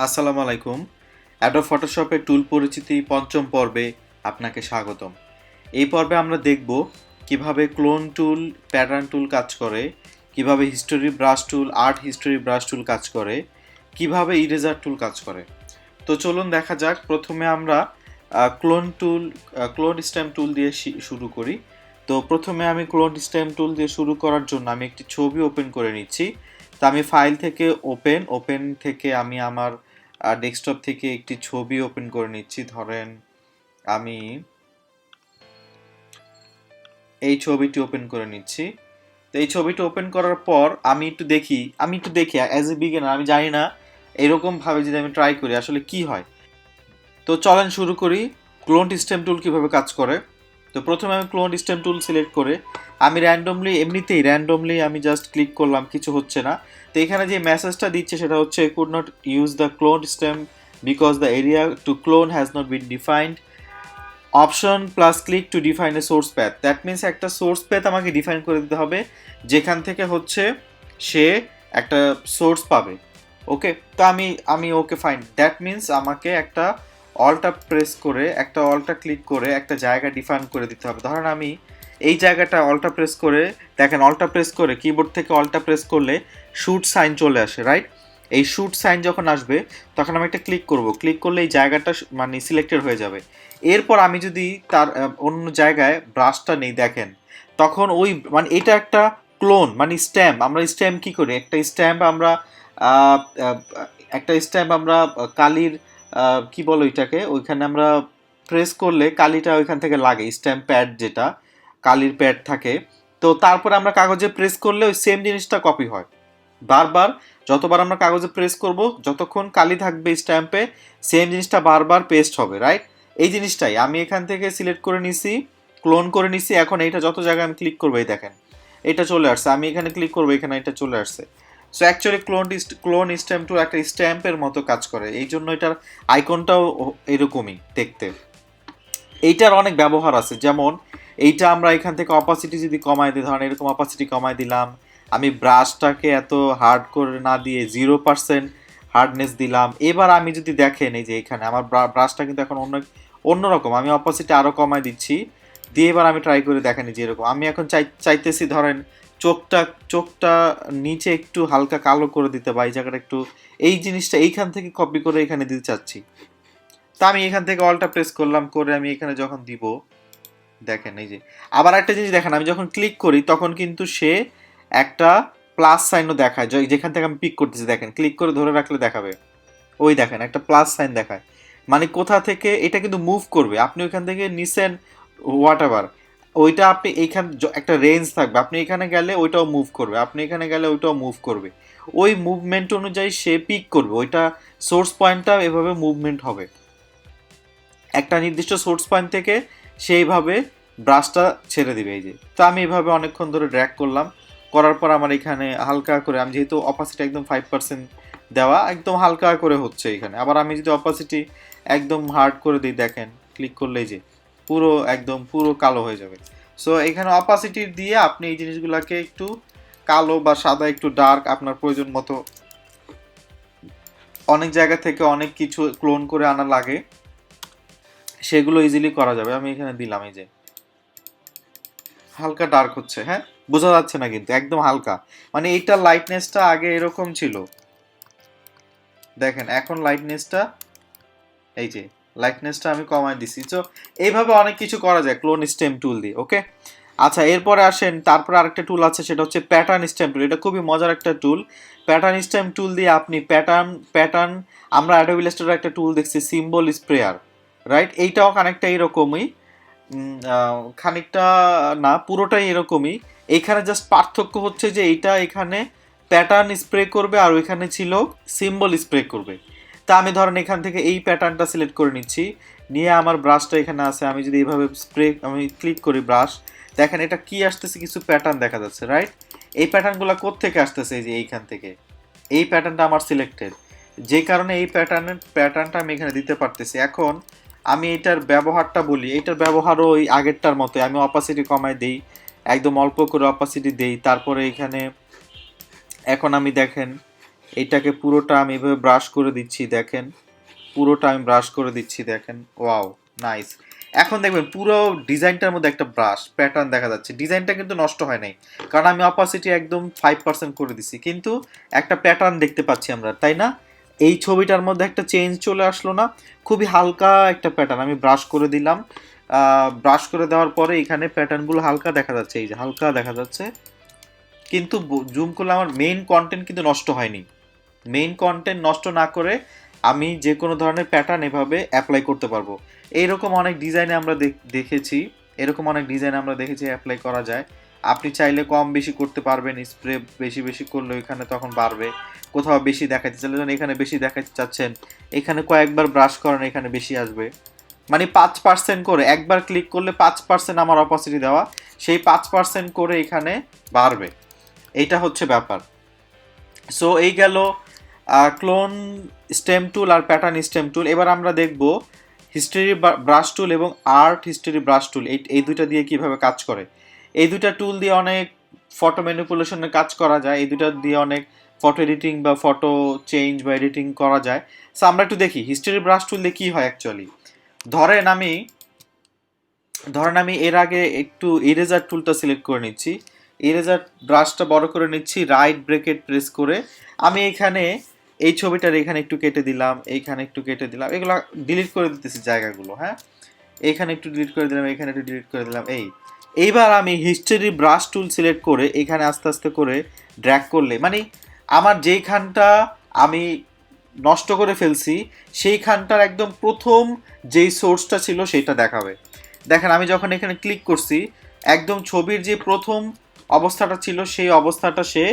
আসসালামু আলাইকুম। অ্যাডোব ফটোশপের টুল পরিচিতি পঞ্চম পর্বে আপনাকে স্বাগতম। এই পর্বে আমরা দেখব কিভাবে ক্লোন টুল, প্যাটার্ন টুল কাজ করে, কিভাবে হিস্টোরি ব্রাশ টুল, আর্ট হিস্টোরি ব্রাশ টুল কাজ করে, কিভাবে ইরেজার টুল কাজ করে। তো চলুন দেখা যাক। প্রথমে আমরা ক্লোন স্টেম টুল দিয়ে শুরু করি। তো প্রথমে আমি ক্লোন স্টেম টুল দিয়ে শুরু করার জন্য আমি একটি ছবি ওপেন করে নিচ্ছি। তো আমি ফাইল থেকে ওপেন থেকে আমি আমার ডেস্কটপ থেকে একটি ছবি ওপেন করে নিচ্ছি। ধরেন আমি এই ছবিটি ওপেন করে নিচ্ছি। তো এই ছবিটি ওপেন করার পর আমি একটু দেখি অ্যাজ এ বিগিনার, আমি জানি না এরকম ভাবে যদি আমি ট্রাই করি আসলে কি হয়। তো চলেন শুরু করি ক্লোন স্টেম টুল কিভাবে কাজ করে। তো প্রথমে আমি ক্লোন স্টেম টুল সিলেক্ট করে আমি র্যান্ডমলি আমি জাস্ট ক্লিক করলাম, কিছু হচ্ছে না। তো এখানে যে মেসেজটা দিচ্ছে সেটা হচ্ছে could not use the clone stamp because the area to clone has not been defined, option plus click to define a source path. That means একটা সোর্স প্যাথ আমাকে ডিফাইন করে দিতে হবে, যেখান থেকে হচ্ছে সে একটা সোর্স পাবে। ওকে, তো আমি আমি ওকে ফাইন। দ্যাট মিনস আমাকে একটা অলটা ক্লিক করে একটা জায়গা ডিফাইন করে দিতে হবে। ধরেন আমি এই জায়গাটা অলটা প্রেস করে, দেখেন অলটা প্রেস করে কিবোর্ড থেকে অলটা প্রেস করলে শুট সাইন চলে আসে, রাইট? এই শুট সাইন যখন আসবে তখন আমি একটা ক্লিক করব, ক্লিক করলে এই জায়গাটা মানে সিলেক্টেড হয়ে যাবে। এরপর আমি যদি তার অন্য জায়গায় ব্রাশটা নেই, দেখেন তখন ওই মানে এটা একটা ক্লোন মানে স্ট্যাম্প। আমরা স্ট্যাম্প কি করি, আহ, আহ, একটা স্ট্যাম্প আমরা কালির কি বলো এটাকে, ওইখানে আমরা প্রেস করলে কালিটা ওইখান থেকে লাগে, স্ট্যাম্প প্যাড যেটা কালির প্যাড থাকে। তো তারপরে আমরা কাগজে প্রেস করলে ওই সেম জিনিসটা কপি হয় বারবার। যতবার আমরা কাগজে প্রেস করব যতক্ষণ কালি থাকবে স্ট্যাম্পে, সেম জিনিসটা বারবার পেস্ট হবে, রাইট? এই জিনিসটাই আমি এখান থেকে সিলেক্ট করে নিছি, ক্লোন করে নিছি। এখন এইটা যত জায়গায় আমি ক্লিক করবো, এই দেখেন এটা চলে আসছে। আমি এখানে ক্লিক করবো, এখানে এটা চলে আসছে। সো অ্যাকচুয়ালি ক্লোন স্ট্যাম্প টুল একটা স্ট্যাম্পের মতো কাজ করে, এই জন্য এটার আইকনটাও এরকমই দেখতে। এইটার অনেক ব্যবহার আছে, যেমন এইটা আমরা এখান থেকে অপাসিটি যদি কমাই দিই, ধরেন এরকম অপাসিটি কমাই দিলাম, আমি ব্রাশটাকে এত হার্ড করে না দিয়ে 0% হার্ডনেস দিলাম। এবার আমি যদি দেখেন এই যে এখানে আমার ব্রাশটা কিন্তু এখন অন্যরকম, আমি অপাসিটি আরও কমাই দিচ্ছি, দিয়ে এবার আমি ট্রাই করে দেখেন যে এরকম আমি এখন চাইতেছি ধরেন চোখটা চোখটা নিচে একটু হালকা কালো করে দিতে, বা এই জায়গাটা একটু, এই জিনিসটা এইখান থেকে কপি করে এখানে দিতে চাচ্ছি। তা আমি এখান থেকে অলটা প্রেস করলাম, করে আমি এখানে যখন দিব, দেখেন এই যে আবার একটা জিনিস দেখেন, আমি যখন ক্লিক করি তখন কিন্তু সে একটা প্লাস সাইনও দেখায়, যেখান থেকে আমি পিক করতেছি। দেখেন ক্লিক করে ধরে রাখলে দেখাবে, ওই দেখেন একটা প্লাস সাইন দেখায়, মানে কোথা থেকে এটা কিন্তু মুভ করবে। আপনি ওইখান থেকে নিছেন হোয়াট এভার, ওইটা আপনি এইখান একটা রেঞ্জ থাকবে, আপনি এখানে গেলে ওইটাও মুভ করবে, আপনি এখানে গেলে ওইটাও মুভ করবে। ওই মুভমেন্ট অনুযায়ী সে পিক করবে, ওইটা সোর্স পয়েন্টটা এভাবে মুভমেন্ট হবে একটা নির্দিষ্ট সোর্স পয়েন্ট থেকে, সেইভাবে ব্রাশটা ছেড়ে দিবে। এই যে, তো আমি এইভাবে অনেকক্ষণ ধরে ড্র্যাগ করলাম, করার পর আমার এখানে হালকা করে, আমি যেহেতু অপাসিটি একদম 5% দেওয়া, একদম হালকা করে হচ্ছে এখানে। আবার আমি যদি অপাসিটি একদম হার্ড করে দিই, দেখেন ক্লিক করলেই যে পুরো কালো হয়ে যাবে। সো এখানে অপাসিটি দিয়ে আপনি এই জিনিসগুলোকে একটু কালো বা সাদা, একটু ডার্ক আপনার প্রয়োজন মতো, অনেক জায়গা থেকে অনেক কিছু ক্লোন করে আনা লাগে, সেগুলো ইজিলি করা যাবে। আমি এখানে দিলাম, এই যে হালকা ডার্ক হচ্ছে, হ্যাঁ বোঝা যাচ্ছে না কিন্তু একদম হালকা, মানে এইটার লাইটনেসটা আগে এরকম ছিল, দেখেন এখন লাইটনেসটা, এই যে লাইটনেসটা আমি কমাই দিছি। তো এইভাবে অনেক কিছু করা যায় ক্লোন স্টেম টুল দিয়ে। ওকে, আচ্ছা এরপরে আসেন, তারপরে আরেকটা টুল আছে, সেটা হচ্ছে প্যাটার্ন স্টেম টুল। এটা খুবই মজার একটা টুল। প্যাটার্ন স্টেম টুল দিয়ে আপনি প্যাটার্ন আমরা অ্যাডোবি ইলাস্ট্রেটরে একটা টুল দেখছি, সিম্বল স্প্রেয়ার, রাইট? এইটাও খানিকটা এরকমই, খানিকটা না পুরোটাই এরকমই। এইখানে জাস্ট পার্থক্য হচ্ছে যে এইটা এখানে প্যাটার্ন স্প্রে করবে আর ওইখানে ছিল সিম্বল স্প্রে করবে। তা আমি ধরেন এখান থেকে এই প্যাটার্নটা সিলেক্ট করে নিচ্ছি, নিয়ে আমার ব্রাশটা এখানে আছে, আমি যদি এইভাবে আমি ক্লিক করি ব্রাশ, দেখেন এটা কি আসতেছে, কিছু প্যাটার্ন দেখা যাচ্ছে, রাইট? এই প্যাটার্নগুলো কোত্থেকে আসতেছে, এই যে এইখান থেকে এই প্যাটার্নটা আমার সিলেক্টেড, যে কারণে এই প্যাটার্নটা আমি এখানে দিতে পারতেছি। এখন আমি এটার ব্যবহারটা বলি, এটার ব্যবহারও ওই আগেরটার মতো, আমি অপাসিটি কমাই দেই, একদম অল্প করে অপাসিটি দেই, তারপরে এখানে এখন আমি দেখেন এটাকে পুরোটা আমি এভাবে ব্রাশ করে দিচ্ছি, দেখেন পুরোটা আমি ব্রাশ করে দিচ্ছি, দেখেন ওয়াও নাইস। এখন দেখবেন পুরো ডিজাইনটার মধ্যে একটা ব্রাশ প্যাটার্ন দেখা যাচ্ছে, ডিজাইনটা কিন্তু নষ্ট হয় নাই কারণ আমি অপাসিটি একদম 5% করে দিছি, কিন্তু একটা প্যাটার্ন দেখতে পাচ্ছি আমরা, তাই না? এই ছবিটার মধ্যে একটা চেঞ্জ চলে আসলো না? খুবই হালকা একটা প্যাটার্ন আমি ব্রাশ করে দিলাম, ব্রাশ করে দেওয়ার পরে এখানে প্যাটার্নগুলো হালকা দেখা যাচ্ছে, এই যে হালকা দেখা যাচ্ছে, কিন্তু জুম করলে আমার মেইন কন্টেন্ট কিন্তু নষ্ট হয়নি। মেইন কন্টেন্ট নষ্ট না করে আমি যে কোনো ধরনের প্যাটার্ন এভাবে অ্যাপ্লাই করতে পারবো। এইরকম অনেক ডিজাইনে আমরা দেখেছি, এরকম অনেক ডিজাইন আমরা দেখেছি অ্যাপ্লাই করা যায়। আপনি চাইলে কম বেশি করতে পারবেন, স্প্রে বেশি বেশি করলে এখানে তখন বাড়বে, কোথাও বেশি দেখাতে চাইলে যখন এখানে বেশি দেখাতে চাচ্ছেন এখানে কয়েকবার ব্রাশ করেন এখানে বেশি আসবে। মানে 5% করে একবার ক্লিক করলে 5% আমার অপাসিটি দেওয়া, সেই 5% করে এখানে বাড়বে, এইটা হচ্ছে ব্যাপার। সো এই গেল ক্লোন স্টেম টুল আর প্যাটার্ন স্টেম টুল। এবার আমরা দেখব হিস্টরি ব্রাশ টুল এবং আর্ট হিস্টরি ব্রাশ টুল, এই দুইটা দিয়ে কিভাবে কাজ করে। এই দুইটা টুল দিয়ে অনেক ফটো ম্যানিপুলেশনের কাজ করা যায়, এই দুইটা দিয়ে অনেক ফটো এডিটিং বা ফটো চেঞ্জ বা এডিটিং করা যায়। সো আমরা একটু দেখি হিস্টরি ব্রাশ টুল দিয়ে কী হয় অ্যাকচুয়ালি। ধরেন আমি এর আগে একটু ইরেজার টুলটা সিলেক্ট করে নিচ্ছি, ইরেজার ব্রাশটা বড় করে নিচ্ছি, রাইট ব্রেকেট প্রেস করে আমি এখানে এই ছবিটার এখানে একটু কেটে দিলাম, এইখানে একটু কেটে দিলাম, এগুলো ডিলিট করে দিতেছি জায়গাগুলো, হ্যাঁ এখানে একটু ডিলিট করে দিলাম, এখানে একটু ডিলিট করে দিলাম। এইবার আমি হিস্টরি ব্রাশ টুল সিলেক্ট করে এখানে আস্তে আস্তে করে ড্র্যাগ করলে মানে আমার যেইখানটা আমি নষ্ট করে ফেলছি সেইখানটার একদম প্রথম যেই সোর্সটা ছিল সেটা দেখাবে। দেখেন আমি যখন এখানে ক্লিক করছি একদম ছবির যে প্রথম অবস্থাটা ছিল সেই অবস্থাটা সে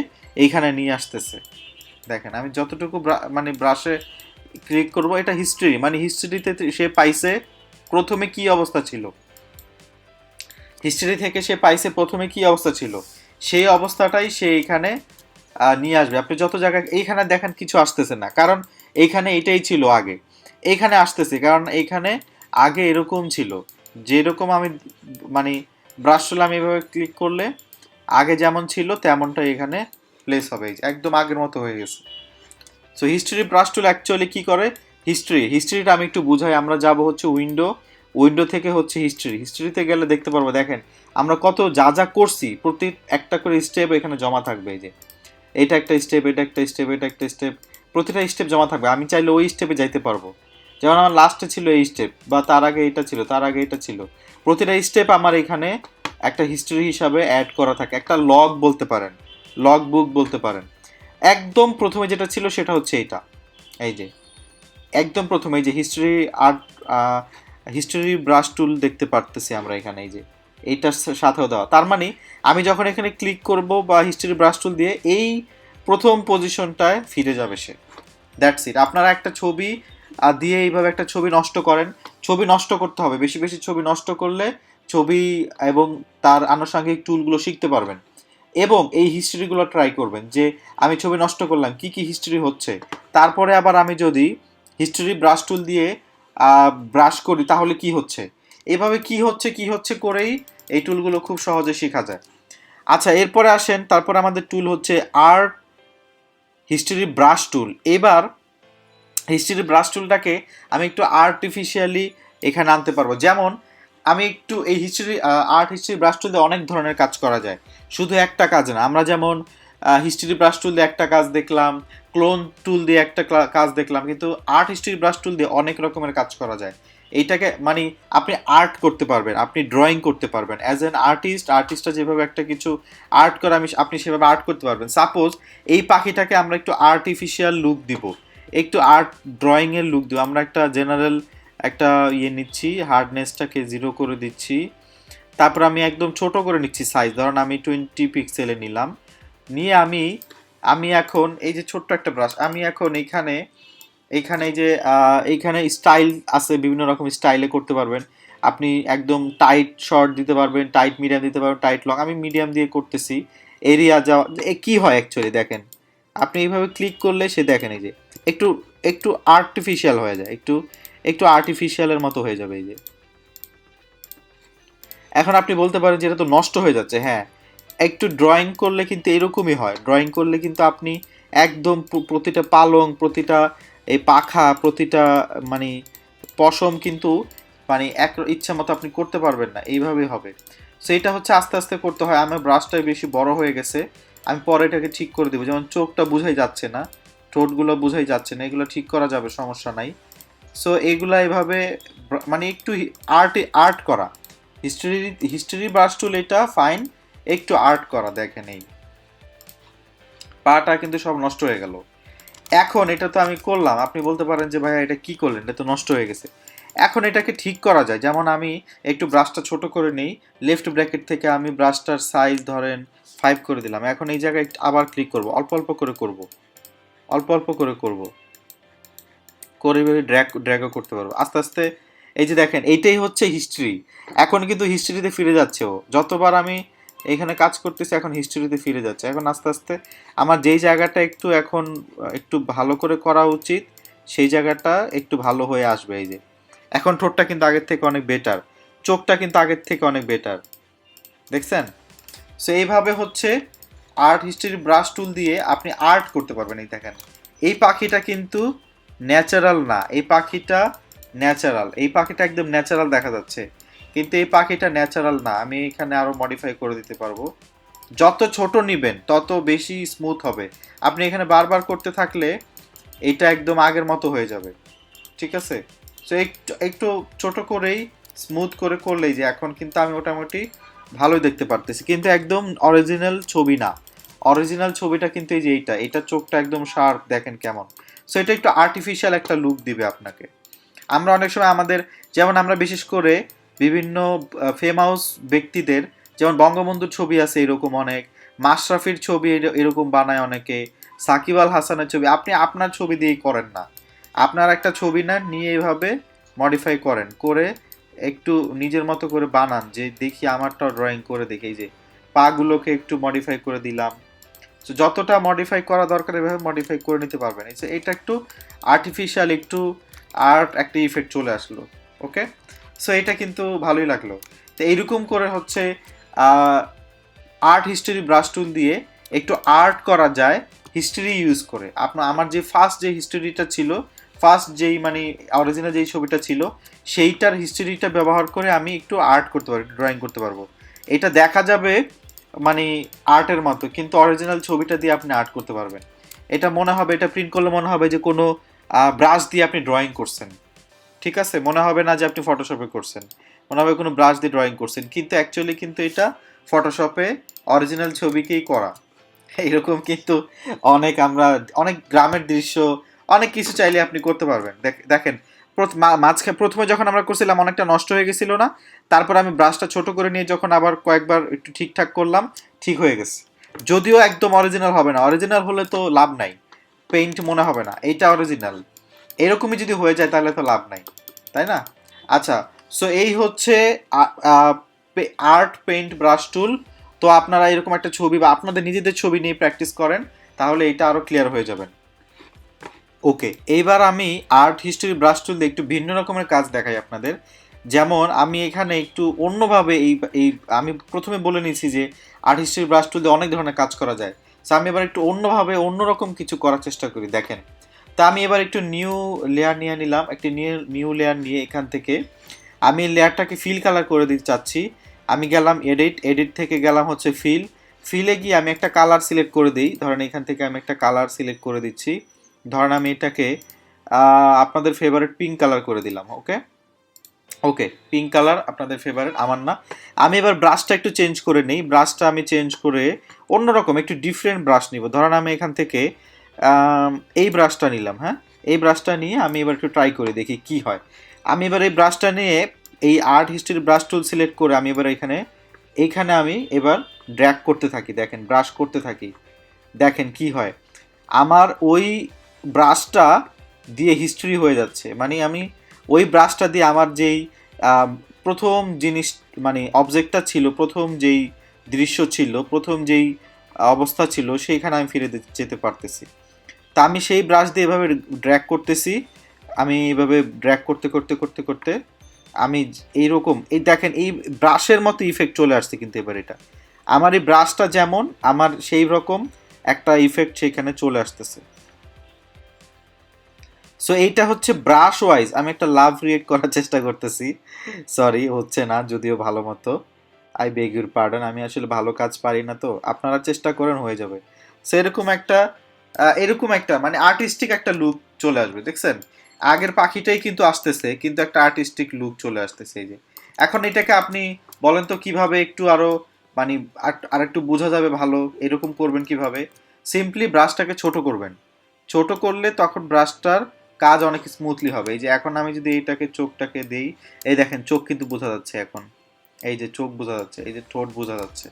এইখানে নিয়ে আসতেছে। দেখেন আমি যতটুকু মানে ব্রাশে ক্লিক করব এটা হিস্ট্রি, মানে হিস্ট্রিতে সে পাইছে প্রথমে কি অবস্থা ছিল, হিস্ট্রি থেকে সে পাইছে প্রথমে কি অবস্থা ছিল সেই অবস্থাটাই সে এখানে নিয়ে আসবে। আপনি যত জায়গায় এইখানে দেখেন কিছু আসতেছে না কারণ এইখানে এটাই ছিল আগে, এইখানে আসতেছে কারণ এইখানে আগে এরকম ছিল, যেরকম আমি মানে ব্রাশ টুল আমি এভাবে ক্লিক করলে আগে যেমন ছিল তেমনটাই এখানে প্লেস হবে, একদম আগের মতো হয়ে গেছে। So history brush tool actually কী করে, হিস্ট্রিটা আমি একটু বুঝাই। আমরা যাব হচ্ছে উইন্ডো থেকে হচ্ছে হিস্ট্রিতে গেলে দেখতে পারবো, দেখেন আমরা কত যা যা করছি প্রতি একটা করে স্টেপ এখানে জমা থাকবে, এই যে এটা একটা স্টেপ, এটা একটা স্টেপ, এটা একটা স্টেপ, প্রতিটা স্টেপ জমা থাকবে। আমি চাইলে ওই স্টেপে যাইতে পারবো, যেমন আমার লাস্টে ছিল এই স্টেপ বা তার আগে এটা ছিল, তার আগে এটা ছিল, প্রতিটা স্টেপ আমার এখানে একটা হিস্ট্রি হিসাবে অ্যাড করা থাকে, একটা লগ বলতে পারেন, লগ বুক বলতে পারেন। একদম প্রথমে যেটা ছিল সেটা হচ্ছে এইটা, এই যে একদম প্রথমে এই যে হিস্টরি ব্রাশ টুল দেখতে পারতেছি আমরা এখানে, এই যে এইটার সাথেও দেওয়া, তার মানে আমি যখন এখানে ক্লিক করব বা হিস্টরি ব্রাশ টুল দিয়ে এই প্রথম পজিশনটায় ফিরে যাবে সে, দ্যাটস ইট। আপনারা একটা ছবি দিয়ে এইভাবে একটা ছবি নষ্ট করেন, ছবি নষ্ট করতে হবে, বেশি বেশি ছবি নষ্ট করলে ছবি এবং তার আনুষঙ্গিক টুলগুলো শিখতে পারবেন এবং এই হিস্ট্রিগুলো ট্রাই করবেন যে আমি ছবি নষ্ট করলাম কি কি হিস্ট্রি হচ্ছে, তারপরে আবার আমি যদি হিস্টরি ব্রাশ টুল দিয়ে ব্রাশ করি তাহলে কি হচ্ছে, এভাবে কি হচ্ছে করেই এই টুলগুলো খুব সহজে শেখা যায়। আচ্ছা এরপরে আসেন, তারপর আমাদের টুল হচ্ছে আর্ট হিস্টরি ব্রাশ টুল। এবার হিস্টরি ব্রাশ টুলটাকে আমি একটু আর্টিফিশিয়ালি এখানে আনতে পারবো, যেমন আমি একটু এই আর্ট হিস্ট্রি ব্রাশ টুল দিয়ে অনেক ধরনের কাজ করা যায়, শুধু একটা কাজ না। আমরা যেমন হিস্ট্রি ব্রাশ টুল দিয়ে একটা কাজ দেখলাম, ক্লোন টুল দিয়ে একটা কাজ দেখলাম, কিন্তু আর্ট হিস্ট্রি ব্রাশ টুল দিয়ে অনেক রকমের কাজ করা যায়। এইটাকে মানে আপনি আর্ট করতে পারবেন, আপনি ড্রয়িং করতে পারবেন অ্যাজ অ্যান আর্টিস্টটা যেভাবে একটা কিছু আর্ট করে আপনি সেভাবে আর্ট করতে পারবেন। সাপোজ এই পাখিটাকে আমরা একটু আর্টিফিশিয়াল লুক দিব, একটু আর্ট ড্রয়িংয়ের লুক দিব, আমরা একটা জেনারেল একটা নিচ্ছি, হার্ডনেসটাকে 0 করে দিচ্ছি, তারপর আমি একদম ছোট করে নিচ্ছি সাইজ, ধরুন আমি 20 পিক্সেলে নিলাম, নিয়ে আমি এখন এই যে ছোট্ট একটা ব্রাশ, আমি এখন এইখানে এই যে এইখানে স্টাইল আছে, বিভিন্ন রকম স্টাইলে করতে পারবেন আপনি, একদম টাইট শর্ট দিতে পারবেন, টাইট মিডিয়াম দিতে পারবেন, টাইট লং, আমি মিডিয়াম দিয়ে করতেছি। এরিয়া যাওয়া কি হয় অ্যাকচুয়ালি দেখেন, আপনি এইভাবে ক্লিক করলে সে দেখেন এই যে একটু একটু আর্টিফিশিয়াল হয়ে যায়, একটু আর্টিফিশিয়ালের মতো হয়ে যাবে এই যে। এখন আপনি বলতে পারেন যে এটা তো নষ্ট হয়ে যাচ্ছে, হ্যাঁ একটু ড্রয়িং করলে কিন্তু এরকমই হয়, ড্রয়িং করলে কিন্তু আপনি একদম প্রতিটা পালং, প্রতিটা এই পাখা, প্রতিটা মানে পশম কিন্তু মানে এক ইচ্ছা মতো আপনি করতে পারবেন না, এইভাবেই হবে। সো এটা হচ্ছে আস্তে আস্তে করতে হয়। আমার ব্রাশটাই বেশি বড় হয়ে গেছে, আমি পরে এটাকে ঠিক করে দেবো। যেমন চোখটা বুঝাই যাচ্ছে না, ঠোঁটগুলো বুঝাই যাচ্ছে না, এগুলো ঠিক করা যাবে, সমস্যা নাই। সো এইগুলা এভাবে মানে একটু আর্ট আর্ট করা, হিস্ট্রি হিস্ট্রি ব্রাশ টুল এটা ফাইন, একটু আর্ট করা। দেখেন এই পাটা কিন্তু সব নষ্ট হয়ে গেল। এখন এটা তো আমি করলাম, আপনি বলতে পারেন যে ভাইয়া এটা কি করলেন, এটা তো নষ্ট হয়ে গেছে। এখন এটাকে ঠিক করা যায়। যেমন আমি একটু ব্রাশটা ছোট করে নেই, লেফট ব্র্যাকেট থেকে আমি ব্রাশটার সাইজ ধরেন 5 করে দিলাম। এখন এই জায়গায় আবার ক্লিক করব, অল্প অল্প করে করব, অল্প অল্প করে করব, করে ড্র্যাগও করতে পারবো আস্তে আস্তে। এই যে দেখেন এইটাই হচ্ছে হিস্ট্রি। এখন কিন্তু হিস্ট্রিতে ফিরে যাচ্ছে ও, যতবার আমি এখানে কাজ করতেছি এখন হিস্ট্রিতে ফিরে যাচ্ছে। এখন আস্তে আস্তে আমার যেই জায়গাটা একটু এখন একটু ভালো করে করা উচিত, সেই জায়গাটা একটু ভালো হয়ে আসবে। এই যে এখন ঠোঁটটা কিন্তু আগের থেকে অনেক বেটার, চোখটা কিন্তু আগের থেকে অনেক বেটার, দেখছেন? সো এইভাবে হচ্ছে আর্ট হিস্ট্রি ব্রাশ টুল দিয়ে আপনি আর্ট করতে পারবেন। এই দেখেন এই পাখিটা কিন্তু ন্যাচারাল না, এই পাখিটা ন্যাচারাল, এই পাখিটা একদম ন্যাচারাল দেখা যাচ্ছে, কিন্তু এই পাখিটা ন্যাচারাল না। আমি এখানে আরো মডিফাই করে দিতে পারবো। যত ছোট নিবেন তত বেশি স্মুথ হবে। আপনি এখানে বারবার করতে থাকলে এটা একদম আগের মতো হয়ে যাবে, ঠিক আছে? সো একটু একটু ছোট করেই স্মুথ করে করলেই যে এখন কিন্তু আমি মোটামুটি ভালোই দেখতে পারতেছি, কিন্তু একদম অরিজিনাল ছবি না। অরিজিনাল ছবিটা কিন্তু এই যে এইটা চোখটা একদম শার্প, দেখেন কেমন। সো এটা একটু আর্টিফিশিয়াল একটা লুক দিবে আপনাকে। আমরা অনেক সময় আমাদের, যেমন আমরা বিশেষ করে বিভিন্ন ফেমাস ব্যক্তিদের, যেমন বঙ্গবন্ধুর ছবি আছে এরকম অনেক, মাশরাফির ছবি এরকম বানায় অনেকে, সাকিব আল হাসানের ছবি, আপনি আপনার ছবি দিয়েই করেন না। আপনার একটা ছবি না নিয়ে এভাবে মডিফাই করেন, করে একটু নিজের মতো করে বানান, যে দেখি আমারটা ড্রয়িং করে দেখি। এই যে পাগুলোকে একটু মডিফাই করে দিলাম। তো যতটা মডিফাই করা দরকার এভাবে মডিফাই করে নিতে পারবেন। এটা একটু আর্টিফিশিয়াল, একটু আর্ট একটা ইফেক্ট চলে আসলো। ওকে, সো এটা কিন্তু ভালোই লাগলো। তো এইরকম করে হচ্ছে আর্ট হিস্ট্রি ব্রাশ টুল দিয়ে একটু আর্ট করা যায় হিস্ট্রি ইউজ করে। আমার যে ফার্স্ট যে হিস্ট্রিটা ছিল, ফার্স্ট যেই মানে অরিজিনাল যেই ছবিটা ছিল, সেইটার হিস্ট্রিটা ব্যবহার করে আমি একটু আর্ট করতে পারবো, ড্রয়িং করতে পারবো। এটা দেখা যাবে মানে আর্টের মতো, কিন্তু অরিজিনাল ছবিটা দিয়ে আপনি আর্ট করতে পারবেন। এটা মনে হবে, এটা প্রিন্ট করলে মনে হবে যে কোনো ব্রাশ দিয়ে আপনি ড্রয়িং করছেন, ঠিক আছে? মনে হবে না যে আপনি ফটোশপে করছেন, মনে হবে কোনো ব্রাশ দিয়ে ড্রয়িং করছেন, কিন্তু অ্যাকচুয়ালি কিন্তু এটা ফটোশপে অরিজিনাল ছবিকেই করা। এরকম কিন্তু আমরা অনেক গ্রামের দৃশ্য, অনেক কিছু চাইলে আপনি করতে পারবেন। দেখেন মাঝখানে প্রথমে যখন আমরা করছিলাম অনেকটা নষ্ট হয়ে গেছিল না, তারপর আমি ব্রাশটা ছোট করে নিয়ে যখন আবার কয়েকবার একটু ঠিকঠাক করলাম, ঠিক হয়ে গেছে। যদিও একদম অরিজিনাল হবে না, অরিজিনাল হলে তো লাভ নাই, পেইন্ট মনে হবে না এইটা অরিজিনাল। এরকমই যদি হয়ে যায় তাহলে তো লাভ নাই, তাই না? আচ্ছা, সো এই হচ্ছে আর্ট পেইন্ট ব্রাশ টুল। তো আপনারা এরকম একটা ছবি বা আপনাদের নিজেদের ছবি নিয়ে প্র্যাকটিস করেন, তাহলে এটা আরো ক্লিয়ার হয়ে যাবেন। ওকে, এইবার আমি আর্ট হিস্ট্রি ব্রাশ টুল দিয়ে একটু ভিন্ন রকমের কাজ দেখাই আপনাদের। যেমন আমি এখানে একটু অন্যভাবে এই এই আমি প্রথমে বলে নিয়েছি যে আর্ট হিস্ট্রি ব্রাশ টুল দিয়ে অনেক ধরনের কাজ করা যায়। সো আমি এবার একটু অন্যভাবে অন্যরকম কিছু করার চেষ্টা করি, দেখেন। তা আমি এবার একটু নিউ লেয়ার নিয়ে নিলাম, একটি নিউ লেয়ার নিয়ে এখান থেকে আমি লেয়ারটাকে ফিল কালার করে দিতে চাচ্ছি। আমি গেলাম এডিট থেকে গেলাম হচ্ছে ফিলে গিয়ে আমি একটা কালার সিলেক্ট করে দিই। ধরেন এখান থেকে আমি একটা কালার সিলেক্ট করে দিচ্ছি, ধরেন আমি এটাকে আপনাদের ফেভারিট পিঙ্ক কালার করে দিলাম। ওকে, ওকে, পিঙ্ক কালার আপনাদের ফেভারিট, আমার না। আমি এবার ব্রাশটা একটু চেঞ্জ করে নিই, ব্রাশটা আমি চেঞ্জ করে অন্যরকম একটু ডিফারেন্ট ব্রাশ নিব। ধরেন আমি এখান থেকে এই ব্রাশটা নিলাম, হ্যাঁ, এই ব্রাশটা নিয়ে আমি এবার একটু ট্রাই করে দেখি কি হয়। আমি এবার এই ব্রাশটা নিয়ে এই art history brush tool select করে আমি এবার এইখানে আমি এবার ড্র্যাগ করতে থাকি, দেখেন ব্রাশ করতে থাকি, দেখেন কি হয়। আমার ওই ব্রাশটা দিয়ে হিস্ট্রি হয়ে যাচ্ছে, মানে আমি ওই ব্রাশটা দিয়ে আমার যেই প্রথম জিনিস মানে অবজেক্টটা ছিল, প্রথম যেই দৃশ্য ছিল, প্রথম যেই অবস্থা ছিল, সেইখানে আমি ফিরে যেতে পারতেছি। তা আমি সেই ব্রাশ দিয়ে এভাবে ড্র্যাগ করতেছি, আমি এইভাবে ড্র্যাগ করতে করতে করতে করতে আমি এইরকম, এই দেখেন এই ব্রাশের মতো ইফেক্ট চলে আসছে। কিন্তু এবার এটা আমার এই ব্রাশটা যেমন আমার সেই রকম একটা ইফেক্ট সেখানে চলে আসতেছে। সো এইটা হচ্ছে ব্রাশ ওয়াইজ। আমি একটা লাভ রিয়েক্ট করার চেষ্টা করতেছি, সরি হচ্ছে না যদিও ভালো মতো, আই বেগ ইউর পার্ডন। আমি আসলে ভালো কাজ পারি না, তো আপনারা চেষ্টা করেন হয়ে যাবে। সো এরকম একটা মানে আর্টিস্টিক একটা লুক চলে আসবে, দেখছেন আগের পাখিটাই কিন্তু আসতেছে, কিন্তু একটা আর্টিস্টিক লুক চলে আসতেছে। এই যে এখন এটাকে আপনি বলেন তো কিভাবে একটু আরো মানে আর একটু বোঝা যাবে ভালো, এরকম করবেন কিভাবে? সিম্পলি ব্রাশটাকে ছোট করবেন, ছোট করলে তখন ব্রাশটার কাজ অনেক স্মুথলি হবে। এই যে এখন আমি যদি এইটাকে চোখটাকে দেই, এই দেখেন চোখ কিন্তু বোঝা যাচ্ছে এখন, এই যে চোখ বোঝা যাচ্ছে, এই যে ঠোঁট বোঝা যাচ্ছে।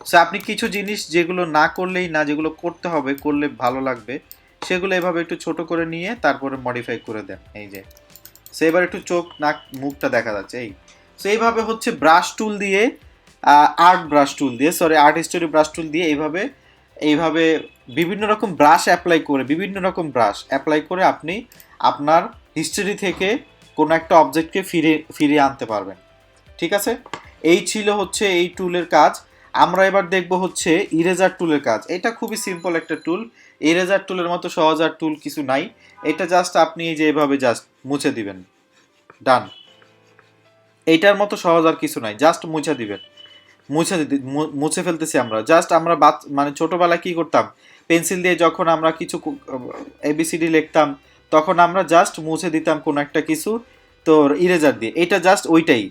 সো আপনি কিছু জিনিস যেগুলো না করলেই না, যেগুলো করতে হবে করলে ভালো লাগবে, সেগুলো এভাবে একটু ছোট করে নিয়ে তারপরে মডিফাই করে দেন। এই যে সো এবার একটু চোখ নাক মুখটা দেখা যাচ্ছে। এই সো এইভাবে হচ্ছে ব্রাশ টুল দিয়ে, আর্ট হিস্টোরি ব্রাশ টুল দিয়ে এইভাবে এইভাবে বিভিন্ন রকম ব্রাশ অ্যাপ্লাই করে, বিভিন্ন রকম ব্রাশ অ্যাপ্লাই করে আপনি আপনার হিস্টোরি থেকে কোনো একটা অবজেক্টকে ফিরিয়ে আনতে পারবেন। ঠিক আছে, এই ছিল হচ্ছে এই টুলের কাজ। আমরা এবার দেখব হচ্ছে ইরেজার টুলের কাজ। এটা খুবই সিম্পল একটা টুল, ইরেজার টুলের মতো সহজ আর টুল কিছু নাই। এটা জাস্ট আপনি এই যে এভাবে জাস্ট মুছে দিবেন, ডান। এইটার মতো সহজ আর কিছু নাই, জাস্ট মুছে দিবেন। মুছে ফেলতেছি আমরা, জাস্ট আমরা মানে ছোটবেলায় কি করতাম, পেন্সিল দিয়ে যখন আমরা কিছু এবিসিডি লিখতাম, তখন আমরা জাস্ট মুছে দিতাম কোনো একটা কিছু তোর ইরেজার দিয়ে। এটা জাস্ট ওইটাই,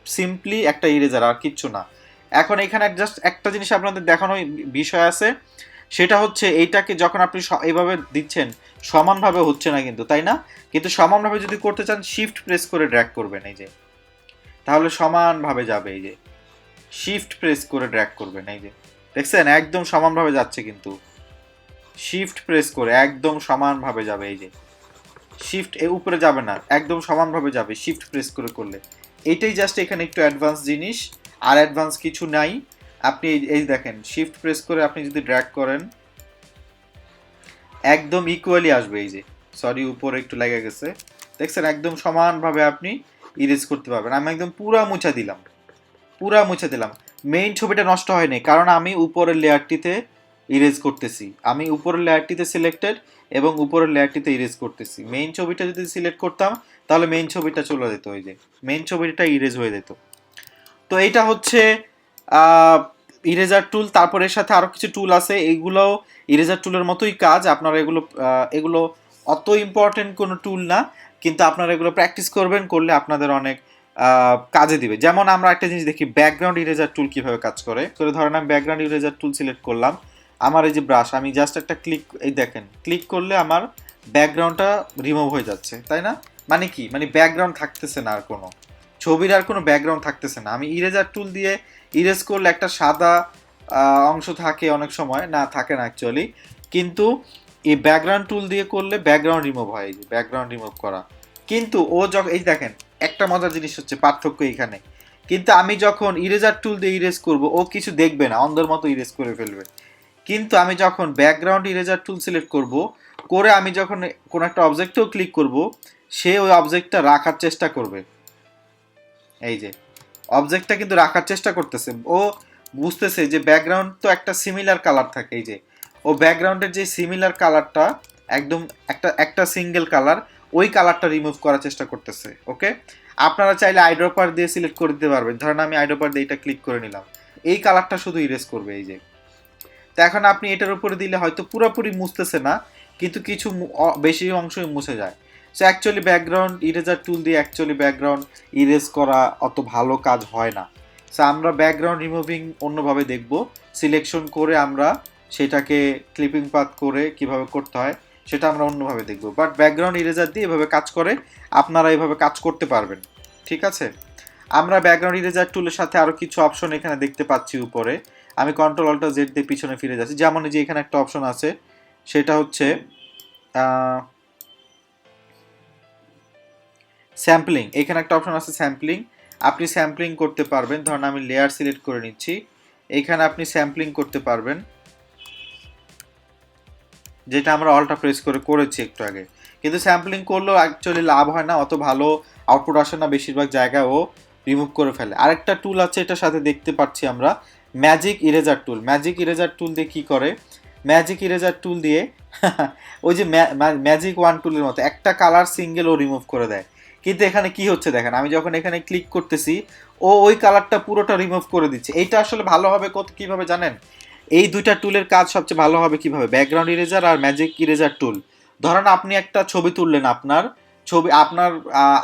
সিম্পলি একটা ইরেজার, আর কিচ্ছু না। এখন এখানে জাস্ট একটা জিনিস আপনাদের দেখানোর বিষয় আছে, সেটা হচ্ছে এইটাকে যখন আপনি এইভাবে দিচ্ছেন সমানভাবে হচ্ছে না কিন্তু, তাই না? কিন্তু সমানভাবে যদি করতে চান শিফট প্রেস করে ড্র্যাগ করবেন, এই যে তাহলে সমানভাবে যাবে। এই যে শিফট প্রেস করে ড্র্যাগ করবেন, এই যে দেখছেন একদম সমানভাবে যাচ্ছে, কিন্তু শিফট প্রেস করে একদম সমানভাবে যাবে। এই যে শিফট উপরে যাবে না, একদম সমানভাবে যাবে শিফট প্রেস করে করলে। এইটাই জাস্ট এখানে একটু অ্যাডভান্স জিনিস, আর অ্যাডভান্স কিছু নাই। আপনি এই দেখেন শিফট প্রেস করে আপনি যদি ড্র্যাগ করেন একদম ইকুয়ালি আসবে। এই যে সরি উপরে একটু লেগে গেছে, দেখছেন একদম সমানভাবে আপনি ইরেজ করতে পারবেন। আমি একদম পুরা মুছা দিলাম, পুরা মুছে দিলাম। মেইন ছবিটা নষ্ট হয়নি, কারণ আমি উপরের লেয়ারটিতে ইরেজ করতেছি, আমি উপরের লেয়ারটিতে সিলেক্টেড এবং উপরের লেয়ারটিতে ইরেজ করতেছি। মেইন ছবিটা যদি সিলেক্ট করতাম তাহলে মেইন ছবিটা চলে যেত, ওই যে মেইন ছবিটা ইরেজ হয়ে যেত। তো এইটা হচ্ছে ইরেজার টুল। তারপর এর সাথে আরও কিছু টুল আছে, এইগুলোও ইরেজার টুলের মতোই কাজ। আপনারা এগুলো অত ইম্পর্টেন্ট কোনো টুল না, কিন্তু আপনারা এগুলো প্র্যাকটিস করবেন, করলে আপনাদের অনেক কাজে দিবে। যেমন আমরা একটা জিনিস দেখি, ব্যাকগ্রাউন্ড ইরেজার টুল কিভাবে কাজ করে। ধরেন আমি ব্যাকগ্রাউন্ড ইরেজার টুল সিলেক্ট করলাম, আমার এই যে ব্রাশ, আমি জাস্ট একটা এই দেখেন ক্লিক করলে আমার ব্যাকগ্রাউন্ডটা রিমুভ হয়ে যাচ্ছে, তাই না? মানে কি, মানে ব্যাকগ্রাউন্ড থাকতেছে না, আর কোনো ছবির আর কোনো ব্যাকগ্রাউন্ড থাকতেছে না। আমি ইরেজার টুল দিয়ে ইরেজ করলে একটা সাদা অংশ থাকে, অনেক সময় না থাকে না অ্যাকচুয়ালি, কিন্তু এই ব্যাকগ্রাউন্ড টুল দিয়ে করলে ব্যাকগ্রাউন্ড রিমুভ হয়, এই যে ব্যাকগ্রাউন্ড রিমুভ করা। কিন্তু ও যখন এই দেখেন একটা মজার জিনিস হচ্ছে পার্থক্য এইখানে, কিন্তু আমি যখন ইরেজার টুল দিয়ে ইরেজ করব ও কিছু দেখবে না, অন্ধের মতো ইরেজ করে ফেলবে। কিন্তু আমি যখন ব্যাকগ্রাউন্ড ইরেজার টুল সিলেক্ট করব, করে আমি যখন কোনো একটা অবজেক্টেও ক্লিক করব, সে ওই অবজেক্টটা রাখার চেষ্টা করবে। এই যে অবজেক্টটা কিন্তু রাখার চেষ্টা করতেছে, ও বুঝতেছে যে ব্যাকগ্রাউন্ড তো একটা সিমিলার কালার থাকে। এই যে ও ব্যাকগ্রাউন্ডের যে সিমিলার কালারটা একদম একটা সিঙ্গেল কালার, ওই কালারটা রিমুভ করার চেষ্টা করতেছে। ওকে, আপনারা চাইলে আইড্রপার দিয়ে সিলেক্ট করে দিতে পারবেন। ধরেন আমি আইড্রপার দিয়ে এটা ক্লিক করে নিলাম, এই কালারটা শুধু ইরেজ করবে। এই যে তো এখন আপনি এটার উপরে দিলে হয়তো পুরোপুরি মুছতেছে না, কিন্তু কিছু বেশি অংশই মুছে যায়। সো অ্যাকচুয়ালি ব্যাকগ্রাউন্ড ইরেজার টুল দিয়ে অ্যাকচুয়ালি ব্যাকগ্রাউন্ড ইরেজ করা অত ভালো কাজ হয় না। সো আমরা ব্যাকগ্রাউন্ড রিমুভিং অন্যভাবে দেখব, সিলেকশন করে আমরা সেটাকে ক্লিপিং পাথ করে কিভাবে করতে হয় সেটা আমরা অন্যভাবে দেখব। বাট ব্যাকগ্রাউন্ড ইরেজার দিয়ে এভাবে কাজ করে, আপনারা এইভাবে কাজ করতে পারবেন। ঠিক আছে, আমরা ব্যাকগ্রাউন্ড ইরেজার টুলের সাথে আরও কিছু অপশন এখানে দেখতে পাচ্ছি উপরে। আমি কন্ট্রোল অল্টার জেড দিয়ে পিছনে ফিরে যাচ্ছি। যেমন যে এখানে একটা অপশন আছে, সেটা হচ্ছে স্যাম্পলিং। এখানে একটা অপশন আছে স্যাম্পলিং, আপনি স্যাম্পলিং করতে পারবেন। ধরুন আমি লেয়ার সিলেক্ট করে নিচ্ছি, এখানে আপনি স্যাম্পলিং করতে পারবেন, যেটা আমরা অল্টা প্রেস করে করেছি একটু আগে। কিন্তু স্যাম্পলিং করলেও অ্যাকচুয়ালি লাভ হয় না, অত ভালো আউটপুট আসে না, বেশিরভাগ জায়গায় ও রিমুভ করে ফেলে। আরেকটা টুল আছে এটার সাথে দেখতে পাচ্ছি আমরা, ম্যাজিক ইরেজার টুল। ম্যাজিক ইরেজার টুল দিয়ে কী করে, ম্যাজিক ইরেজার টুল দিয়ে ওই যে ম্যাজিক ওয়ান টুলের মতো একটা কালার সিঙ্গেল ও রিমুভ করে দেয়। কিন্তু এখানে কি হচ্ছে দেখেন, আমি যখন এখানে ক্লিক করতেছি ও ওই কালারটা পুরোটা রিমুভ করে দিচ্ছে। এইটা আসলে ভালো হবে কিভাবে জানেন? এই দুইটা টুলের কাজ সবচেয়ে ভালো হবে কিভাবে, ব্যাকগ্রাউন্ড ইরেজার আর ম্যাজিক ইরেজার টুল। ধরেন আপনি একটা ছবি তুললেন,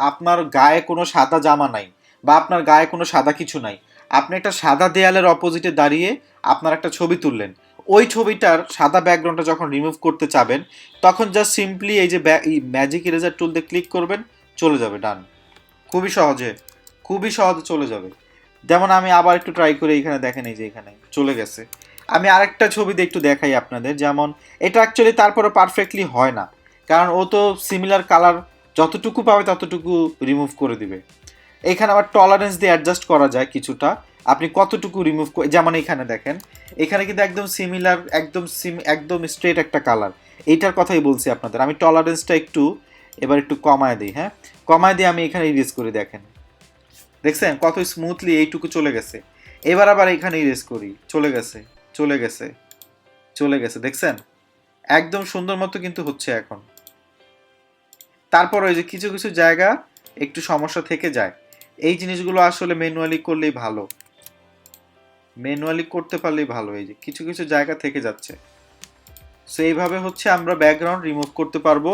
আপনার গায়ে কোনো সাদা জামা নাই বা আপনার গায়ে কোনো সাদা কিছু নাই, আপনি একটা সাদা দেয়ালের অপোজিটে দাঁড়িয়ে আপনার একটা ছবি তুললেন, ওই ছবিটার সাদা ব্যাকগ্রাউন্ডটা যখন রিমুভ করতে চাবেন তখন জাস্ট সিম্পলি এই যে ম্যাজিক ইরেজার টুল দিয়ে ক্লিক করবেন, চলে যাবে, ডান। খুবই সহজে চলে যাবে। যেমন আমি আবার একটু ট্রাই করে এখানে দেখেন, এই যে এখানে চলে গেছে। আমি আরেকটা ছবি দিয়ে একটু দেখাই আপনাদের, যেমন এটা অ্যাকচুয়ালি তারপরে পারফেক্টলি হয় না, কারণ ও তো সিমিলার কালার যতটুকু পাবে ততটুকু রিমুভ করে দিবে। এখানে আবার টলারেন্স দিয়ে অ্যাডজাস্ট করা যায় কিছুটা, আপনি কতটুকু রিমুভ, যেমন এখানে দেখেন, এখানে কিন্তু একদম সিমিলার, একদম স্ট্রেট একটা কালার, এইটার কথাই বলছি আপনাদের। আমি টলারেন্সটা এবার একটু কমায় দিই, হ্যাঁ, কমায় দিয়ে আমি এখানে ইরেজ করি, দেখেন দেখছেন কত স্মুথলি এইটুকু চলে গেছে। এবার আবার এখানে ইরেজ করি, চলে গেছে, চলে গেছে, চলে গেছে, দেখছেন একদম সুন্দর মতো কিন্তু হচ্ছে এখন। তারপর ওই যে কিছু কিছু জায়গা একটু সমস্যা থেকে যায়, এই জিনিসগুলো আসলে ম্যানুয়ালি করলেই ভালো, ম্যানুয়ালি করতে পারলেই ভালো। এই যে কিছু কিছু জায়গা থেকে যাচ্ছে, সো এইভাবে হচ্ছে আমরা ব্যাকগ্রাউন্ড রিমুভ করতে পারবো,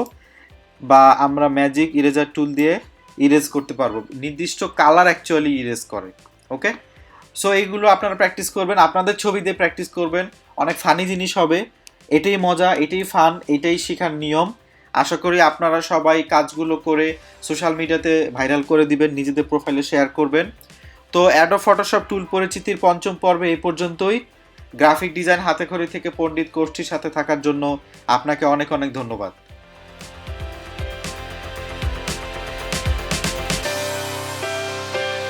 বা আমরা ম্যাজিক ইরেজার টুল দিয়ে ইরেজ করতে পারবো, নির্দিষ্ট কালার অ্যাকচুয়ালি ইরেজ করে। ওকে, সো এইগুলো আপনারা প্র্যাকটিস করবেন, আপনাদের ছবি দিয়ে প্র্যাকটিস করবেন, অনেক ফানি জিনিস হবে। এটাই মজা, এটাই ফান, এটাই শেখার নিয়ম। আশা করি আপনারা সবাই কাজগুলো করে সোশ্যাল মিডিয়াতে ভাইরাল করে দিবেন, নিজেদের প্রোফাইলে শেয়ার করবেন। তো অ্যাডোব ফটোশপ টুল পরিচিতির পঞ্চম পর্বে এই পর্যন্তই। গ্রাফিক ডিজাইন হাতেখড়ি থেকে পণ্ডিত কোর্সটির সাথে থাকার জন্য আপনাকে অনেক অনেক ধন্যবাদ।